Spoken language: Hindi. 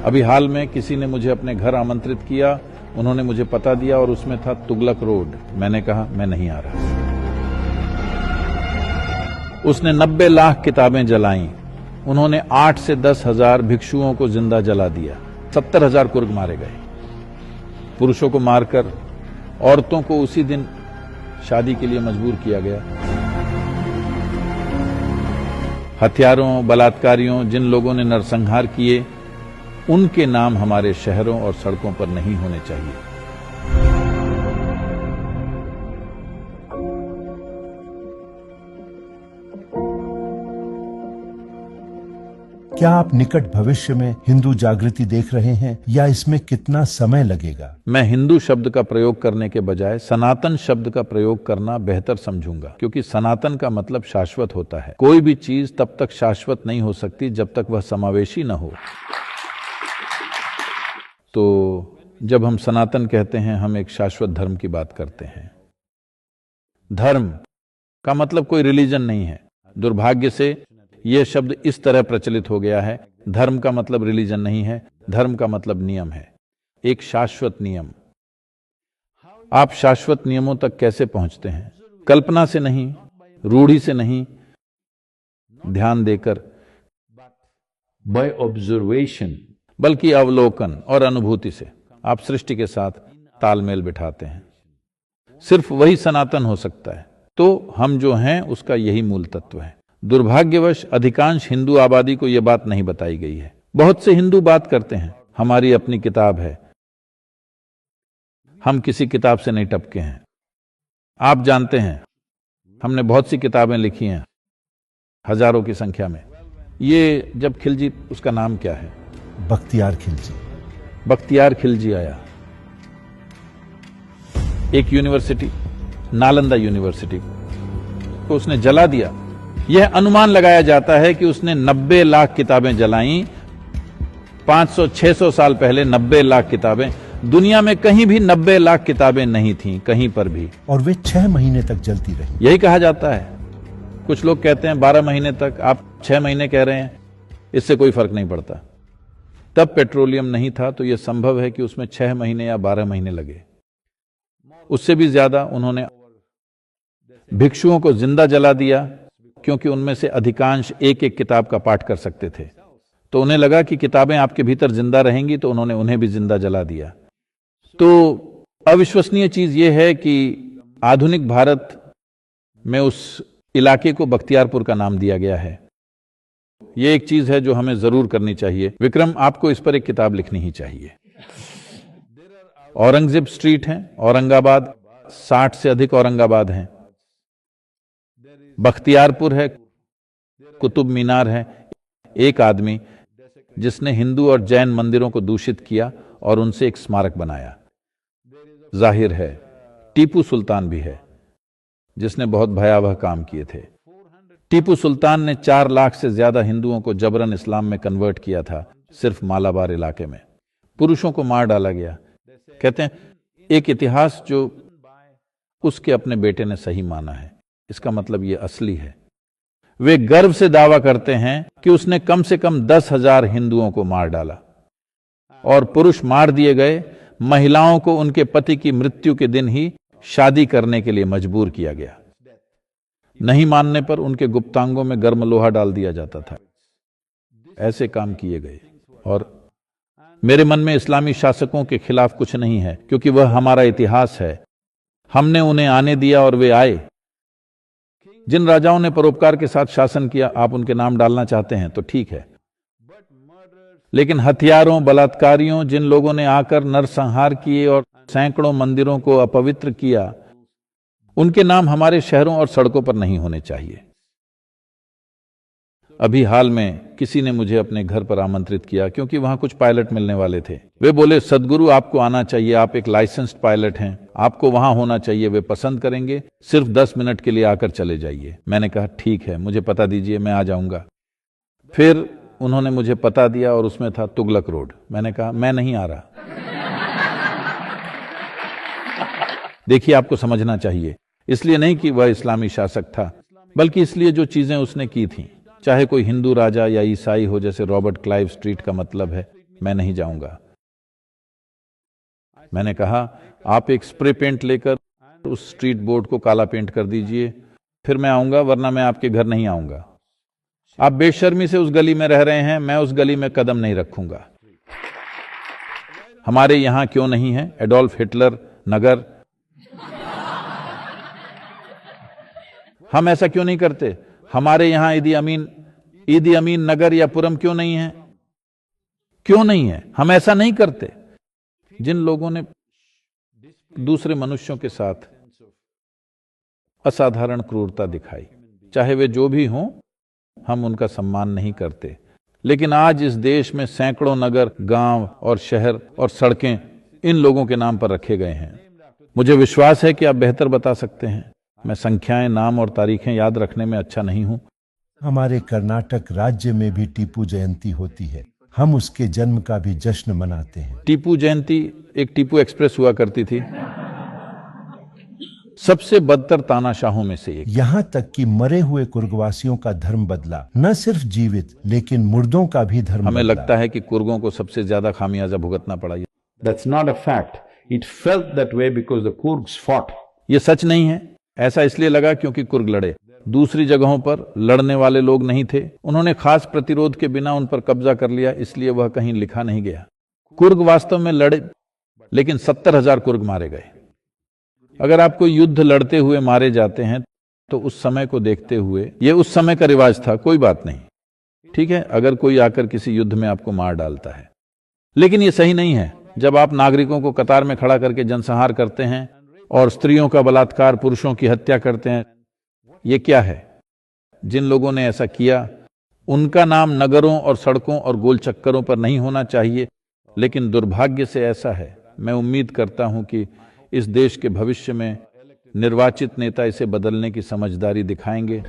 अभी हाल में किसी ने मुझे अपने घर आमंत्रित किया, उन्होंने मुझे पता दिया और उसमें था तुगलक रोड। मैंने कहा मैं नहीं आ रहा। उसने 90 लाख किताबें जलाईं। उन्होंने 8 से 10 हजार भिक्षुओं को जिंदा जला दिया। 70 हजार कुर्ग मारे गए। पुरुषों को मारकर औरतों को उसी दिन शादी के लिए मजबूर किया गया। हथियारों, बलात्कारियों, जिन लोगों ने नरसंहार किए, उनके नाम हमारे शहरों और सड़कों पर नहीं होने चाहिए। क्या आप निकट भविष्य में हिंदू जागृति देख रहे हैं या इसमें कितना समय लगेगा? मैं हिंदू शब्द का प्रयोग करने के बजाय सनातन शब्द का प्रयोग करना बेहतर समझूंगा, क्योंकि सनातन का मतलब शाश्वत होता है। कोई भी चीज तब तक शाश्वत नहीं हो सकती जब तक वह समावेशी न हो। तो जब हम सनातन कहते हैं, हम एक शाश्वत धर्म की बात करते हैं। धर्म का मतलब कोई रिलीजन नहीं है। दुर्भाग्य से यह शब्द इस तरह प्रचलित हो गया है। धर्म का मतलब रिलीजन नहीं है, धर्म का मतलब नियम है, एक शाश्वत नियम। आप शाश्वत नियमों तक कैसे पहुंचते हैं? कल्पना से नहीं, रूढ़ी से नहीं, ध्यान देकर, बाय ऑब्जर्वेशन, बल्कि अवलोकन और अनुभूति से आप सृष्टि के साथ तालमेल बिठाते हैं। सिर्फ वही सनातन हो सकता है। तो हम जो हैं उसका यही मूल तत्व है। दुर्भाग्यवश अधिकांश हिंदू आबादी को यह बात नहीं बताई गई है। बहुत से हिंदू बात करते हैं, हमारी अपनी किताब है, हम किसी किताब से नहीं टपके हैं। आप जानते हैं, हमने बहुत सी किताबें लिखी हैं, हजारों की संख्या में। ये जब खिलजी, उसका नाम क्या है? बख्तियार खिलजी। बख्तियार खिलजी आया, एक यूनिवर्सिटी, नालंदा यूनिवर्सिटी को उसने जला दिया। यह अनुमान लगाया जाता है कि उसने 90 लाख किताबें जलाईं। 500-600 साल पहले 90 लाख किताबें, दुनिया में कहीं भी 90 लाख किताबें नहीं थीं, कहीं पर भी। और वे 6 महीने तक जलती रही। यही कहा जाता है। कुछ लोग कहते हैं 12 महीने तक, आप 6 महीने कह रहे हैं, इससे कोई फर्क नहीं पड़ता। तब पेट्रोलियम नहीं था, तो यह संभव है कि उसमें 6 महीने या 12 महीने लगे। उससे भी ज्यादा उन्होंने भिक्षुओं को जिंदा जला दिया, क्योंकि उनमें से अधिकांश एक एक किताब का पाठ कर सकते थे। तो उन्हें लगा कि किताबें आपके भीतर जिंदा रहेंगी, तो उन्होंने उन्हें भी जिंदा जला दिया। तो अविश्वसनीय चीज यह है कि आधुनिक भारत में उस इलाके को बख्तियारपुर का नाम दिया गया है। यह एक चीज है जो हमें जरूर करनी चाहिए। विक्रम, आपको इस पर एक किताब लिखनी ही चाहिए। औरंगजेब स्ट्रीट है, औरंगाबाद, 60 से अधिक औरंगाबाद हैं। बख्तियारपुर है, कुतुब मीनार है। एक आदमी जिसने हिंदू और जैन मंदिरों को दूषित किया और उनसे एक स्मारक बनाया। जाहिर है टीपू सुल्तान भी है, जिसने बहुत भयावह काम किए थे। टीपू सुल्तान ने 4 लाख से ज्यादा हिंदुओं को जबरन इस्लाम में कन्वर्ट किया था, सिर्फ मालाबार इलाके में। पुरुषों को मार डाला गया। कहते हैं एक इतिहास जो उसके अपने बेटे ने सही माना है, इसका मतलब ये असली है। वे गर्व से दावा करते हैं कि उसने कम से कम 10,000 हिंदुओं को मार डाला और पुरुष मार दिए गए। महिलाओं को उनके पति की मृत्यु के दिन ही शादी करने के लिए मजबूर किया गया। नहीं मानने पर उनके गुप्तांगों में गर्म लोहा डाल दिया जाता था। ऐसे काम किए गए। और मेरे मन में इस्लामी शासकों के खिलाफ कुछ नहीं है, क्योंकि वह हमारा इतिहास है। हमने उन्हें आने दिया और वे आए। जिन राजाओं ने परोपकार के साथ शासन किया, आप उनके नाम डालना चाहते हैं तो ठीक है, लेकिन हथियारों, बलात्कारियों, जिन लोगों ने आकर नरसंहार किए और सैकड़ों मंदिरों को अपवित्र किया, उनके नाम हमारे शहरों और सड़कों पर नहीं होने चाहिए। अभी हाल में किसी ने मुझे अपने घर पर आमंत्रित किया, क्योंकि वहां कुछ पायलट मिलने वाले थे। वे बोले, सदगुरु आपको आना चाहिए, आप एक लाइसेंस्ड पायलट हैं, आपको वहां होना चाहिए, वे पसंद करेंगे, सिर्फ 10 मिनट के लिए आकर चले जाइए। मैंने कहा ठीक है, मुझे पता दीजिए, मैं आ जाऊंगा। फिर उन्होंने मुझे पता दिया और उसमें था तुगलक रोड। मैंने कहा मैं नहीं आ रहा। देखिए, आपको समझना चाहिए, इसलिए नहीं कि वह इस्लामी शासक था, बल्कि इसलिए जो चीजें उसने की थी, चाहे कोई हिंदू राजा या ईसाई हो, जैसे रॉबर्ट क्लाइव स्ट्रीट का मतलब है, मैं नहीं जाऊंगा। मैंने कहा, आप एक स्प्रे पेंट लेकर उस स्ट्रीट बोर्ड को काला पेंट कर दीजिए, फिर मैं आऊंगा, वरना मैं आपके घर नहीं आऊंगा। आप बेशर्मी से उस गली में रह रहे हैं, मैं उस गली में कदम नहीं रखूंगा। हमारे यहां क्यों नहीं है एडोल्फ हिटलर नगर? हम ऐसा क्यों नहीं करते? हमारे यहां ईदी अमीन नगर या पुरम क्यों नहीं है? क्यों नहीं है? हम ऐसा नहीं करते। जिन लोगों ने दूसरे मनुष्यों के साथ असाधारण क्रूरता दिखाई, चाहे वे जो भी हों, हम उनका सम्मान नहीं करते। लेकिन आज इस देश में सैकड़ों नगर, गांव और शहर और सड़कें इन लोगों के नाम पर रखे गए हैं। मुझे विश्वास है कि आप बेहतर बता सकते हैं। मैं संख्याएं, नाम और तारीखें याद रखने में अच्छा नहीं हूं। हमारे कर्नाटक राज्य में भी टीपू जयंती होती है। हम उसके जन्म का भी जश्न मनाते हैं। टीपू जयंती एक टीपू एक्सप्रेस हुआ करती थी, सबसे बदतर तानाशाहों में से एक। यहाँ तक कि मरे हुए कुर्गवासियों का धर्म बदला, न सिर्फ जीवित लेकिन मुर्दों का भी धर्म हमें बदला। लगता है कि कुर्गों को सबसे ज्यादा खामियाजा भुगतना पड़ा। That's not a fact. It felt that way because the Kurds fought. ये सच नहीं है। ऐसा इसलिए लगा क्योंकि कुर्ग लड़े। दूसरी जगहों पर लड़ने वाले लोग नहीं थे। उन्होंने खास प्रतिरोध के बिना उन पर कब्जा कर लिया, इसलिए वह कहीं लिखा नहीं गया। कुर्ग वास्तव में लड़े, लेकिन 70,000 कुर्ग मारे गए। अगर आपको युद्ध लड़ते हुए मारे जाते हैं तो उस समय को देखते हुए, ये उस समय का रिवाज था, कोई बात नहीं, ठीक है, अगर कोई आकर किसी युद्ध में आपको मार डालता है। लेकिन ये सही नहीं है जब आप नागरिकों को कतार में खड़ा करके जनसंहार करते हैं और स्त्रियों का बलात्कार, पुरुषों की हत्या करते हैं। ये क्या है? जिन लोगों ने ऐसा किया उनका नाम नगरों और सड़कों और गोल चक्करों पर नहीं होना चाहिए, लेकिन दुर्भाग्य से ऐसा है। मैं उम्मीद करता हूं कि इस देश के भविष्य में निर्वाचित नेता इसे बदलने की समझदारी दिखाएंगे।